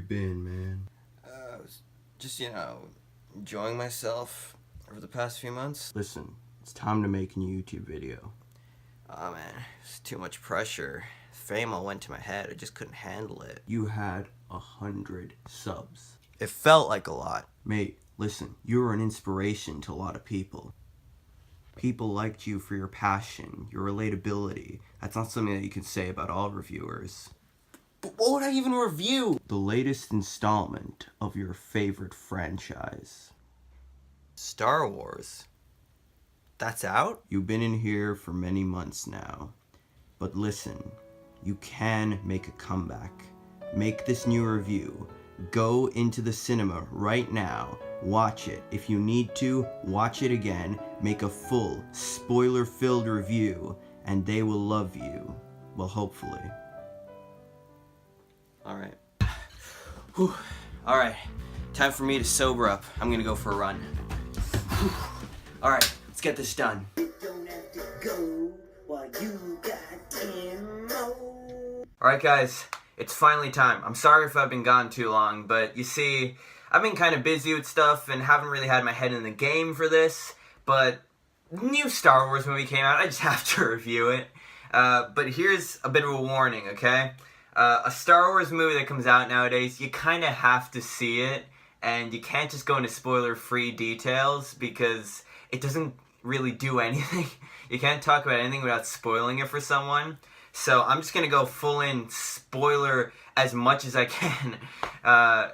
you been, man? I was just, enjoying myself over the past few months. Listen, it's time to make a new YouTube video. Oh man, it's too much pressure. Fame all went to my head. I just couldn't handle it. You had 100 subs. It felt like a lot. Mate, listen, you were an inspiration to a lot of people. People liked you for your passion, your relatability. That's not something that you can say about all reviewers. But what would I even review? The latest installment of your favorite franchise. Star Wars. That's out? You've been in here for many months now. But listen, you can make a comeback. Make this new review. Go into the cinema right now. Watch it. If you need to, watch it again. Make a full, spoiler-filled review. And they will love you. Well, hopefully. Alright. Alright. Time for me to sober up. I'm gonna go for a run. Alright, let's get this done. Alright guys, it's finally time. I'm sorry if I've been gone too long, but you see, I've been kind of busy with stuff and haven't really had my head in the game for this, but new Star Wars movie came out, I just have to review it. But here's a bit of a warning, okay? A Star Wars movie that comes out nowadays, you kind of have to see it, and you can't just go into spoiler-free details because it doesn't really do anything. You can't talk about anything without spoiling it for someone. So I'm just going to go full in spoiler as much as I can,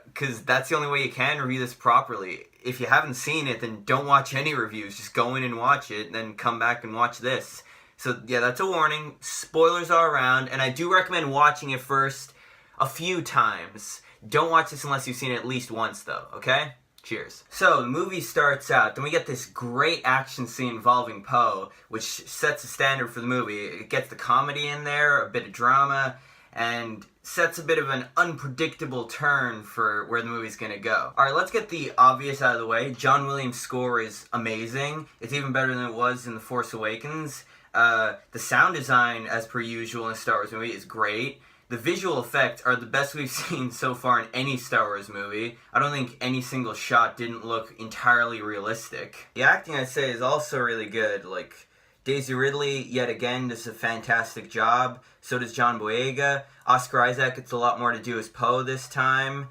because that's the only way you can review this properly. If you haven't seen it, then don't watch any reviews. Just go in and watch it, and then come back and watch this. So yeah, that's a warning. Spoilers are around, and I do recommend watching it first a few times. Don't watch this unless you've seen it at least once, though, okay? Cheers. So, the movie starts out, then we get this great action scene involving Poe, which sets the standard for the movie. It gets the comedy in there, a bit of drama, and sets a bit of an unpredictable turn for where the movie's gonna go. Alright, let's get the obvious out of the way. John Williams' score is amazing. It's even better than it was in The Force Awakens. The sound design, as per usual in a Star Wars movie, is great. The visual effects are the best we've seen so far in any Star Wars movie. I don't think any single shot didn't look entirely realistic. The acting, I'd say, is also really good. Like, Daisy Ridley, yet again, does a fantastic job. So does John Boyega. Oscar Isaac gets a lot more to do as Poe this time.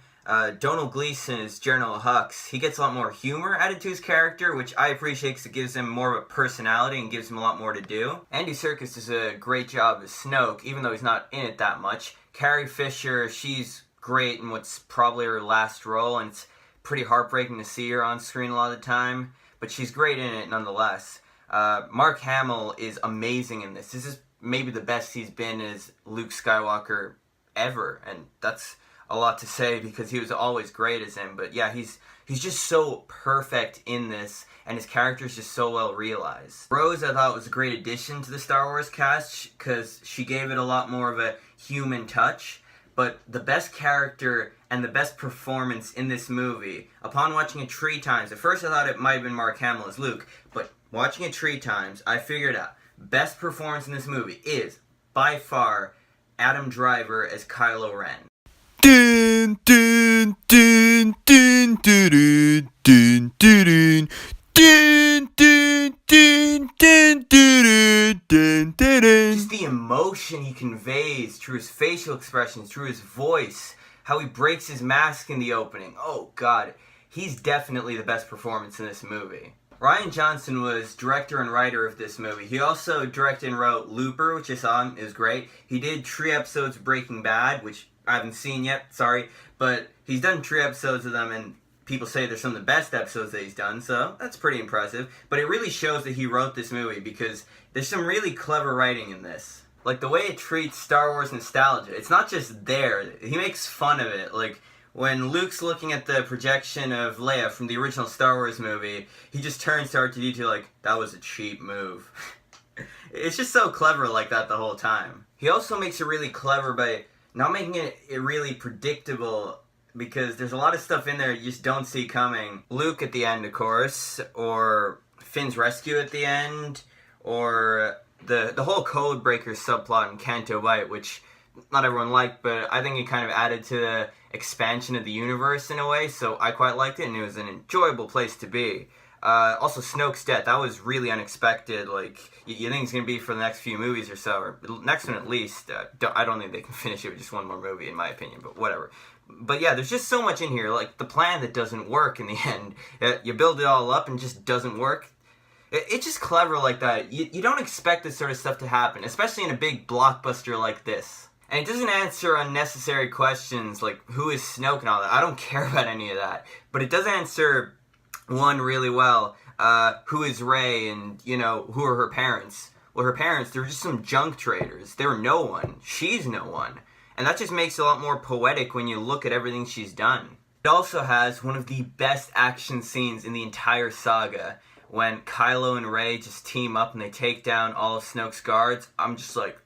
Donald Gleason is General Hux. He gets a lot more humor added to his character, which I appreciate because it gives him more of a personality and gives him a lot more to do. Andy Serkis does a great job as Snoke, even though he's not in it that much. Carrie Fisher, she's great in what's probably her last role, and it's pretty heartbreaking to see her on screen a lot of the time, but she's great in it nonetheless. Mark Hamill is amazing in this. This is maybe the best he's been as Luke Skywalker ever, and that's a lot to say because he was always great as him. But yeah, he's just so perfect in this, and his character is just so well realized. Rose, I thought, was a great addition to the Star Wars cast because she gave it a lot more of a human touch. But the best character and the best performance in this movie, upon watching it 3 times, at first I thought it might have been Mark Hamill as Luke, but watching it 3 times, I figured out best performance in this movie is, by far, Adam Driver as Kylo Ren. Dun dun dun dun dun dun dun dun dun dun dun dun dun dun. Just the emotion he conveys through his facial expressions, through his voice, how he breaks his mask in the opening. Oh god, he's definitely the best performance in this movie. Rian Johnson was director and writer of this movie. He also directed and wrote Looper, which I saw. It was great. He did 3 episodes of Breaking Bad, which I haven't seen yet, sorry, but he's done 3 episodes of them, and people say they're some of the best episodes that he's done, so that's pretty impressive. But it really shows that he wrote this movie, because there's some really clever writing in this. Like, the way it treats Star Wars nostalgia, it's not just there, he makes fun of it. Like, when Luke's looking at the projection of Leia from the original Star Wars movie, he just turns to R2-D2 like, that was a cheap move. It's just so clever like that the whole time. He also makes it really clever by not making it really predictable, because there's a lot of stuff in there you just don't see coming. Luke at the end, of course, or Finn's rescue at the end, or the whole Codebreaker subplot in Canto Bight, which not everyone liked, but I think it kind of added to the expansion of the universe in a way, so I quite liked it, and it was an enjoyable place to be. Also, Snoke's death, that was really unexpected. Like, you think it's going to be for the next few movies or so, or the next one at least. I don't think they can finish it with just one more movie, in my opinion, but whatever. But yeah, there's just so much in here, like the plan that doesn't work in the end. You build it all up and just doesn't work. It's just clever like that. You don't expect this sort of stuff to happen, especially in a big blockbuster like this. And it doesn't answer unnecessary questions like who is Snoke and all that. I don't care about any of that. But it does answer one really well. Who is Rey, and, you know, who are her parents? Well, her parents, they were just some junk traders. They were no one. She's no one. And that just makes it a lot more poetic when you look at everything she's done. It also has one of the best action scenes in the entire saga. When Kylo and Rey just team up and they take down all of Snoke's guards, I'm just like,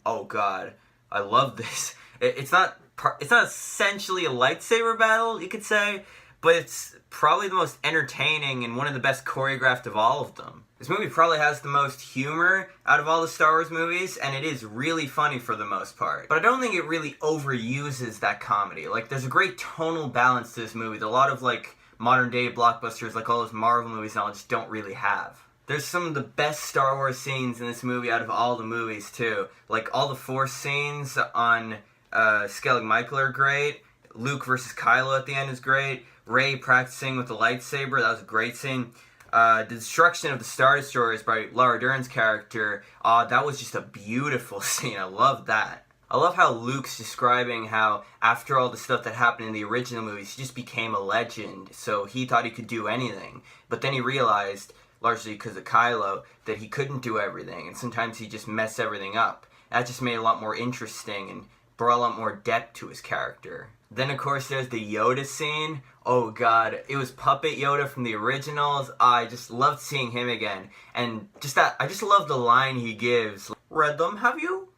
oh god, I love this. It's not essentially a lightsaber battle, you could say, but it's probably the most entertaining and one of the best choreographed of all of them. This movie probably has the most humor out of all the Star Wars movies, and it is really funny for the most part. But I don't think it really overuses that comedy. Like, there's a great tonal balance to this movie that a lot of, like, modern day blockbusters like all those Marvel movies now just don't really have. There's some of the best Star Wars scenes in this movie out of all the movies too. Like all the Force scenes on Skellig Michael are great. Luke versus Kylo at the end is great. Rey practicing with the lightsaber, that was a great scene. The destruction of the Star Destroyers by Laura Dern's character, that was just a beautiful scene. I love that. I love how Luke's describing how after all the stuff that happened in the original movies, he just became a legend, so he thought he could do anything. But then he realized, largely because of Kylo, that he couldn't do everything, and sometimes he just messed everything up. That just made it a lot more interesting and brought a lot more depth to his character. Then, of course, there's the Yoda scene. Oh god, it was Puppet Yoda from the originals. I just loved seeing him again. And just that, I just love the line he gives. Read them, have you?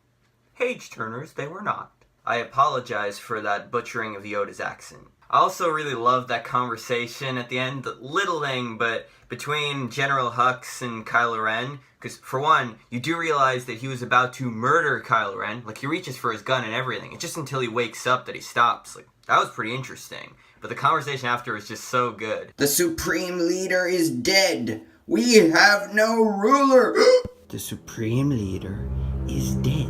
Page-turners, they were not. I apologize for that butchering of Yoda's accent. I also really loved that conversation at the end, the little thing, but between General Hux and Kylo Ren, because for one, you do realize that he was about to murder Kylo Ren. Like, he reaches for his gun and everything. It's just until he wakes up that he stops. Like, that was pretty interesting. But the conversation after was just so good. The Supreme Leader is dead. We have no ruler. The Supreme Leader is dead.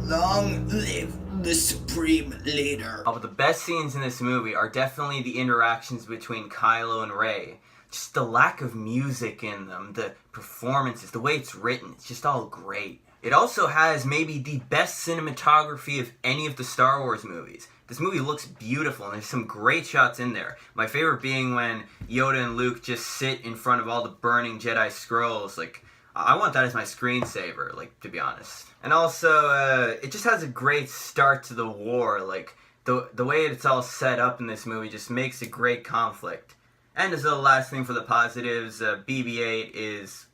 Long live the Supreme Leader. But the best scenes in this movie are definitely the interactions between Kylo and Rey. Just the lack of music in them, the performances, the way it's written, it's just all great. It also has maybe the best cinematography of any of the Star Wars movies. This movie looks beautiful, and there's some great shots in there. My favorite being when Yoda and Luke just sit in front of all the burning Jedi scrolls. Like, I want that as my screensaver, like, to be honest. And also, it just has a great start to the war. Like, the way it's all set up in this movie just makes a great conflict. And as the last thing for the positives, BB-8 is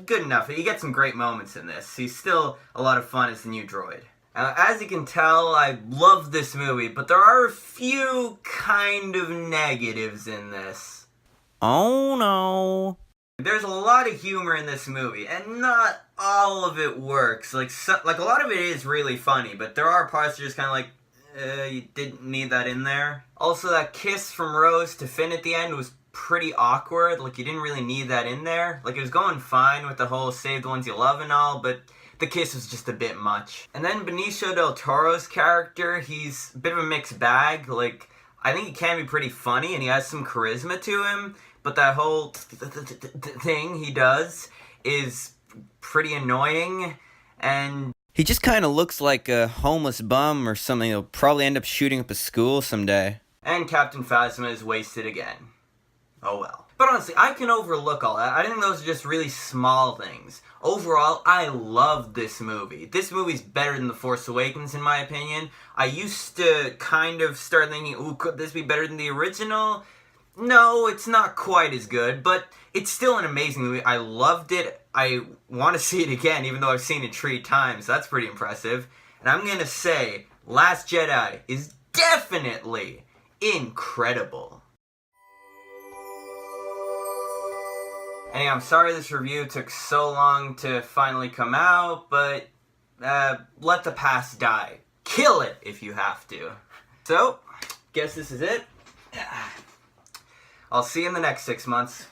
good enough. You get some great moments in this. He's still a lot of fun as the new droid. As you can tell, I love this movie, but there are a few kind of negatives in this. Oh no. There's a lot of humor in this movie, and not all of it works. Like a lot of it is really funny, but there are parts that are just kind of like, you didn't need that in there. Also, that kiss from Rose to Finn at the end was pretty awkward. Like, you didn't really need that in there. Like, it was going fine with the whole save the ones you love and all, but the kiss was just a bit much. And then Benicio del Toro's character, he's a bit of a mixed bag. Like, I think he can be pretty funny, and he has some charisma to him, but that whole thing he does is pretty annoying, and He just kind of looks like a homeless bum or something. He'll probably end up shooting up a school someday. And Captain Phasma is wasted again. Oh well. But honestly, I can overlook all that. I think those are just really small things. Overall, I love this movie. This movie's better than The Force Awakens, in my opinion. I used to kind of start thinking, ooh, could this be better than the original? No, it's not quite as good, but it's still an amazing movie. I loved it. I want to see it again, even though I've seen it 3 times. That's pretty impressive. And I'm going to say, Last Jedi is definitely incredible. Anyway, I'm sorry this review took so long to finally come out, but let the past die. Kill it if you have to. So, guess this is it. I'll see you in the next 6 months.